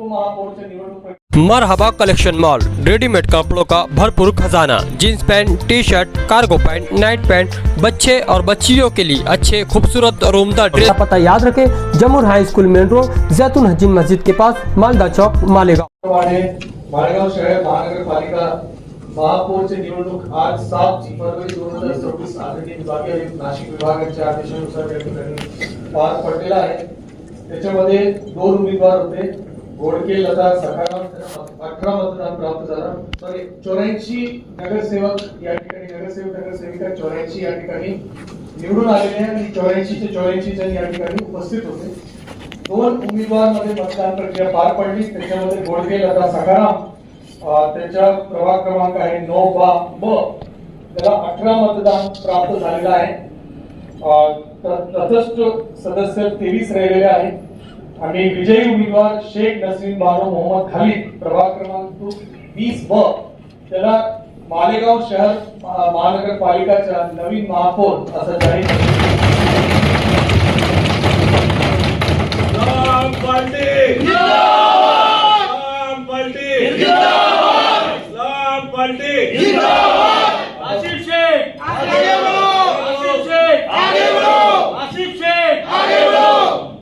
उपमहापौरच्या निवडणूक मरहबा collection mall, readymade कपड़ों का भरपूर खजाना, jeans pant, T shirt, cargo pant, Knight pant, बच्चे और बच्चियों के लिए अच्छे खूबसूरत और उम्दा ड्रेस। पता याद रखें, जमुर हाई स्कूल मेन रोड, जैतून हजीन मस्जिद के पास, मालदा चौक, मालेगांव। मालेगांव शहर महानगर पालिका महापौरची निवडणूक आज 7 फरवरी 2026 आदरणीय विभागीय आयुक्त नाशिक विभागाच्या आदेशानुसार या ठिकाणी पार पडलेला आहे। त्याच्यामध्ये 2 उमेदवार होते, गोडके लता सखाराम, 18 मतदान प्राप्त झाला। सॉरी 84 नगरसेवक या ठिकाणी, नगरसेवक नगरसेविका 84 या ठिकाणी निवडून आलेले आणि 84 चे 84 जण या ठिकाणी उपस्थित होते। 2 उमेदवार मध्ये मतदान प्रक्रिया पार पडली। त्याच्यामध्ये गोडके लता सखाराम त्याचा प्रभाग क्रमांक आहे 9 ब, त्याला 18 मतदान प्राप्त झालेला आहे। तटस्थ सदस्य 23 राहिलेले आहेत आणि विजयी उमेदवार शेख नसरीन बानो मोहम्मद खालिद प्रभाग क्रमांक 20 ब, त्याला मालेगाव शहर महानगरपालिकाच्या नवीन महापौर असं जाहीर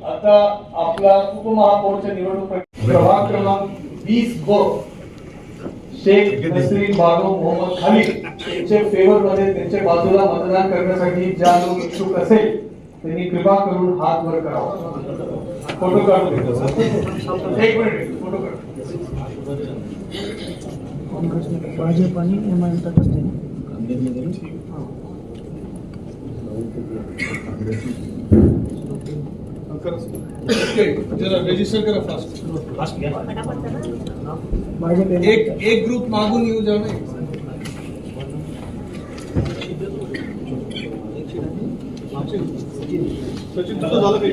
आता आपला उपमहापौरच्या निवडणूक प्रभाग क्रमांक 20 ब, शेख नसरीन बानो मोहम्मद खालिद यांच्या फेवर मध्ये त्यांच्या बाजूला मतदान करण्यासाठी ज्या लोक इच्छुक असेल त्यांनी कृपा करून हात वर करावा। फोटो काढून घेतो। एक मिनिट, फोटो काढ। भाजप आणि एमआयएम तटस्थ आहे। जरा रजिस्टर करा फास्ट। एक ग्रुप मागून येऊ जाऊ नये। सचिन तुझं झालं काही?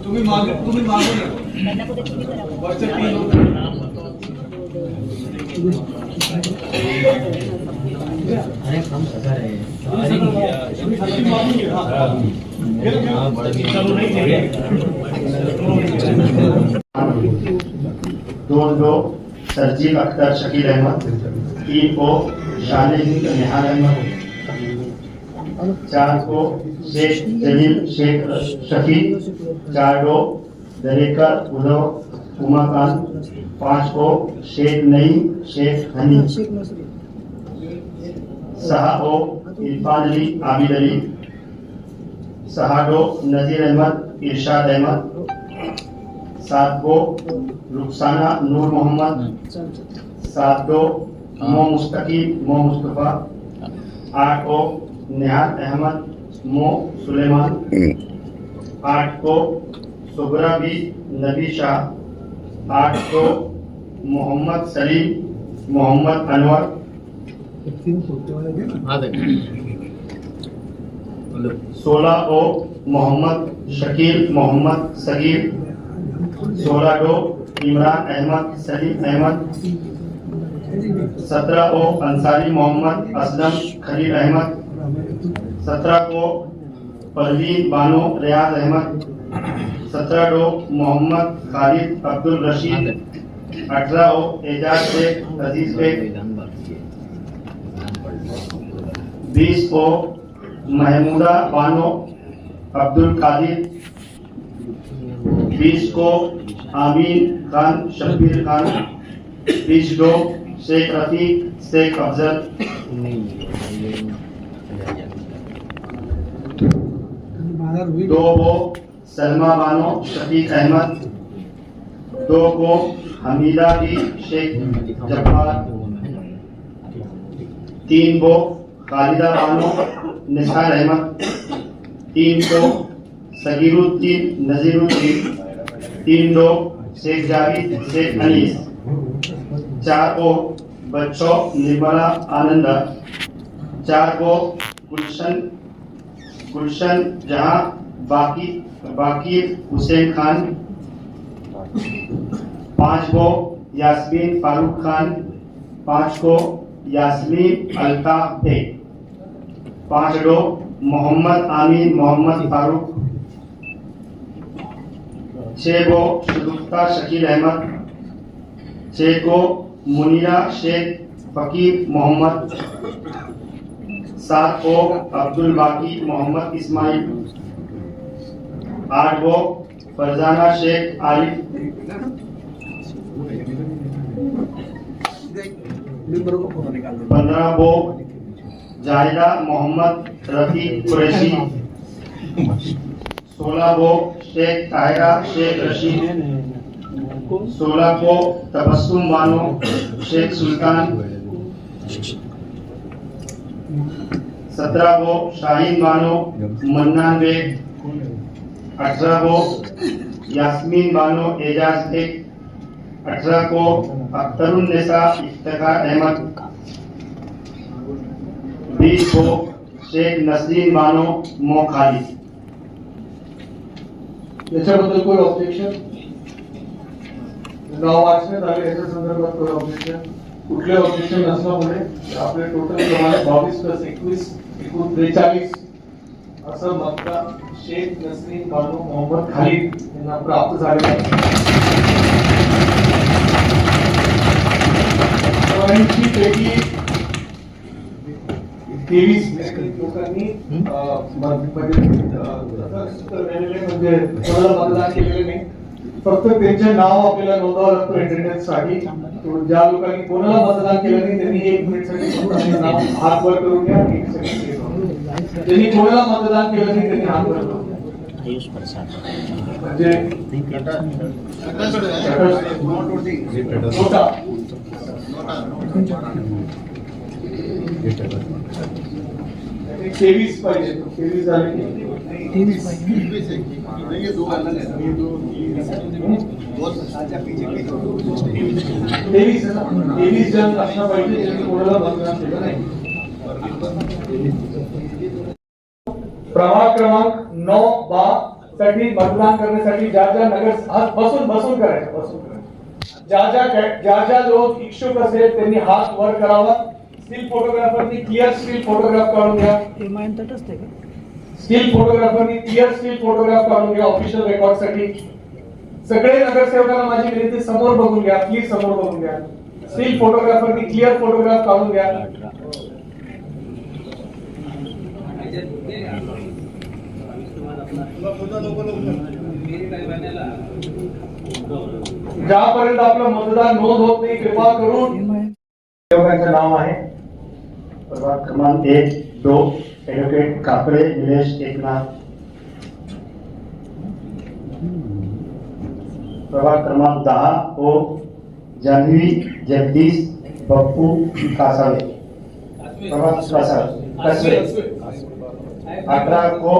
तुम्ही मागून दो सरजील अख्तर शकील अहमद, 3 को शालिद निहाल अहमद, 4 को शेख जलील शेख शफी, 4 दरेकर उदव उमाकांत, 5 को शेख नईम शेख हनी, 6 इरफान अली आबिद अली, 6 नजीर अहमद इरशाद अहमद, 7 रुखसाना नूर मोहम्मद, 7 मो मुस्तकीम मो मुस्तफा, 8 निहाल अहमद मो सुलेमान, 8 सुगरा बी नबी शाह, 8 मोहम्मद सलीम मोहम्मद अनवर, 16 मोहम्मद शकील मोहम्मद सगीर, 16 इमरान अहमद सलीम अहमद, 17 अंसारी मोहम्मद असलम खलील अहमद, 17 परवीन बानो रियाज अहमद, 17 मोहम्मद खालिद अब्दुल रशीद, 18 एजाज शेख अजीज शेख, 20 महमूदा बानो अब्दुल कादिर, 20 आमीन खान शब्बीर खान, 20 शेख रफीक शेख अफजल, 2 सलमा बानो शफीक अहमद, 2 हमीदा बी शेख जब्बार, 3 खालिदा बानो निसार अहमद, 3 सगीरुद्दीन नजीरुद्दीन, 3 शेख जावेद शेख अनीस, 4 बच्चों निर्मला आनंदा, 4 गुलशन जहां बाकीर हुसैन खान, 5 यास्मीन फारूक खान, 5 यास्मीन अल्ताफ बेग, 5 मोहम्मद आमीन मोहम्मद फारूक, 6 गो शुगुफ्ता शकील अहमद, 6 गो मुनीरा शेख फकीर मोहम्मद, 7 गो अब्दुल बाकी मोहम्मद इस्माइल, 8 गो फरजाना शेख आरिफ, 15 गो जाहिदा मोहम्मद रफी कुरैशी, 16 गो शेख ताहिरा शेख रशीद, 16 को तबस्सुम बानो शेख सुल्तान, 17 को शाहीन बानो मन्नान बेग, 18 को यास्मीन बानो एजाज बेग, 18 को अख्तरुन्निसा इफ्तिखार अहमद, 20 को शेख नसरीन बानो मो खालिद। याच्याबद्दल कोई ऑब्जेक्शन? नाव वाचण्यात आले याच्या संदर्भात कोई ऑब्जेक्शन? कुठले ऑब्जेक्शन नसल्यामुळे आपले टोटल प्रमाणे 22+21 एकूण 43 असं मतदान शेख नसरीन बानो मोहम्मद खालिद यांना प्राप्त झाले आहे. 83 पैकी 23 लोकांनी म्हणजे कोणाला मतदान केलेले नाही. फक्त त्यांचे नाव आपल्याला नोंदवावं लागतं अटेंडन्स साठी. ज्या लोकांनी कोणाला मतदान केलं नाही त्यांनी 1 मिनिट साठी नाव हात वर करून घ्या. ज्यांनी कोणाला मतदान केलं नाही त्यांनी हात वर करून घ्या. म्हणजे 23 पाहिजे. 23 झाले. 23 पाहिजे. 23 जण असणं पाहिजे ज्यांनी कोणाला मतदान केलं नाही. प्रभाग क्रमांक 9 साठी मतदान करण्यासाठी ज्या नगर बसून करायचं. ज्या लोक इच्छुक असेल त्यांनी हात वर करावा. स्टील फोटोग्राफरनी क्लिअर स्टील फोटोग्राफ काढून घ्या. स्टील फोटोग्राफरनी क्लिअर स्टील फोटोग्राफ काढून घ्या ऑफिशियल रेकॉर्ड साठी. सगळे नगरसेवकांना माझी विनंती समोर बघून घ्या. प्लीज समोर बघून घ्या. स्टील फोटोग्राफरनी क्लिअर फोटोग्राफ काढून घ्या. ज्यापर्यंत आपलं मतदान नोंद होत नाही कृपा करून सेवकांचं नाव आहे. प्रभाग क्रमांक 1, 2 ॲडव्होकेट कापरे निलेश एकनाथ. प्रभाग क्रमांक 10 ओ जान्हवी जगदीश बप्पू कासावे. प्रभाग कसवे. 18 को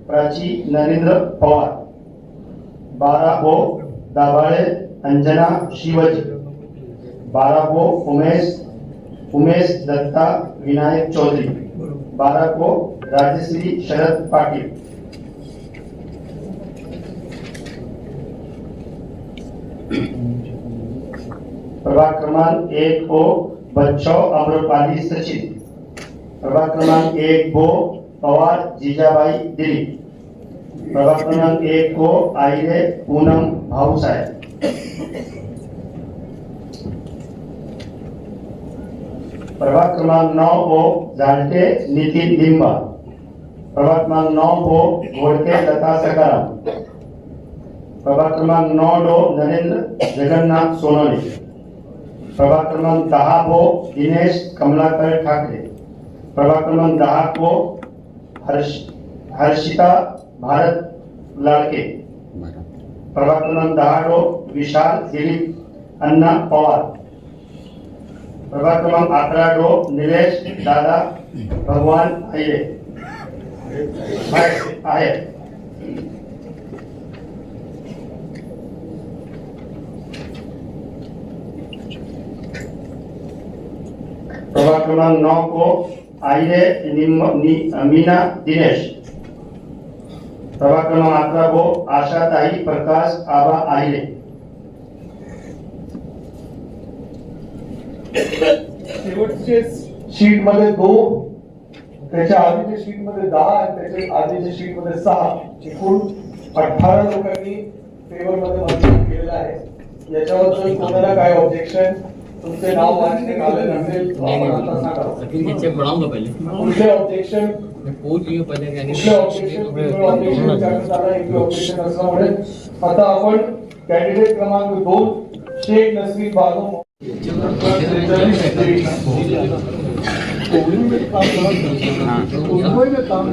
प्राची नरेंद्र पवार. 12 को दाभाळे अंजना शिवजी. 12 को उमेश दत्ता विनायक चौधरी. 12 को राजश्री शरद पाटिल. प्रभाग क्रमांक 1 को बच्चो अम्रपाली सचिन. प्रभाग क्रमांक 1 को पवार जीजाबाई दिलीप. प्रभाग क्रमांक 1 को आईरे पूनम भाऊसाहेब. प्रभाग क्रमांक 9 को झालटे नितिन लिंबा. प्रभाग क्रमांक 9 को घोड़के लता सकाराम. प्रभाग क्रमांक 9 नरेंद्र जगन्नाथ सोनवणे. प्रभाग क्रमांक 10 को दिनेश कमलाकर ठाकरे. प्रभाग क्रमांक 10 को हर्षिता भारत लाड़के. प्रभाग क्रमांक 10 को विशाल दिलीप अन्ना पवार. प्रभाग क्रमांक 11 को निलेश दादा भगवान आहे. प्रभाग क्रमांक 9 को आईरे मीना दिनेश. प्रभाग क्रमांक 11 को आशाताई प्रकाश आबा आईरे. शेवटचे शीट मध्ये 2, त्याच्या आधीच्या शीट मध्ये 10 आणि त्याच्या आधीच्या शीट मध्ये 6 एकूण 18 लोकांनी फेवर मध्ये मंजूर केलेला आहे. याच्याबद्दल कोणाला काय ऑब्जेक्शन, तुमचे नाव वाचण्यात आले नसेल आपण आता सांगा. चेक बढ़ाऊंगा पहले कुठले ऑब्जेक्शन, मैं पूछ लियो पहले क्या कुठले ऑब्जेक्शन करण्यात आलं, एक ऑब्जेक्शन असल्यामुळे आता आपण कॅन्डिडेट क्रमांक 2 शेख नसरीन बानो काम